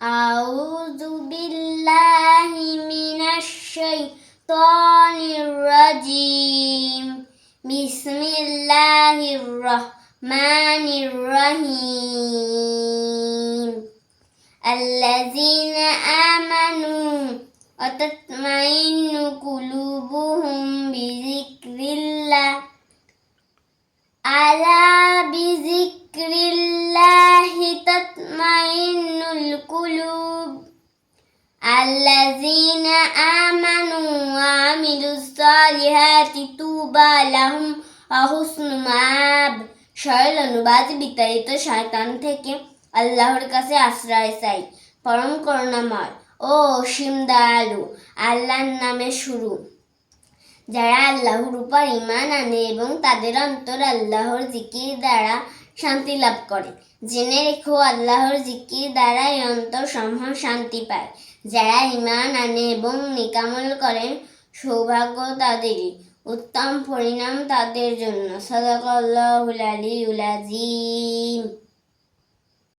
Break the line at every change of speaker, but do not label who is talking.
أعوذ بالله من الشيطان الرجيم بسم الله الرحمن الرحيم الذين آمنوا وتطمئن قلوبهم بذكر الله ألا بذكر الله تطمئن القلوب الذين آمنوا وعملوا الصالحات طوبى لهم وحسن مآب। সরল অনুবাদ বিতাড়িত শয়তান থেকে আল্লাহর কাছে আশ্রয় চাই। পরম করুণাময় ও অসীম দয়ালু আল্লাহর নামে শুরু। যারা আল্লাহর উপর ঈমান আনে এবং তাদের অন্তর আল্লাহর জিকির দ্বারা শান্তি লাভ করে। জেনে রেখো, আল্লাহর জিকির দ্বারা এই অন্তর সমূহ শান্তি পায়। যারা ঈমান আনে এবং নেকামল করে, সৌভাগ্য তাদেরই, উত্তম পরিণাম তাদের জন্য। সাদাকাল্লাহুল আলিয়্যুল আযীম।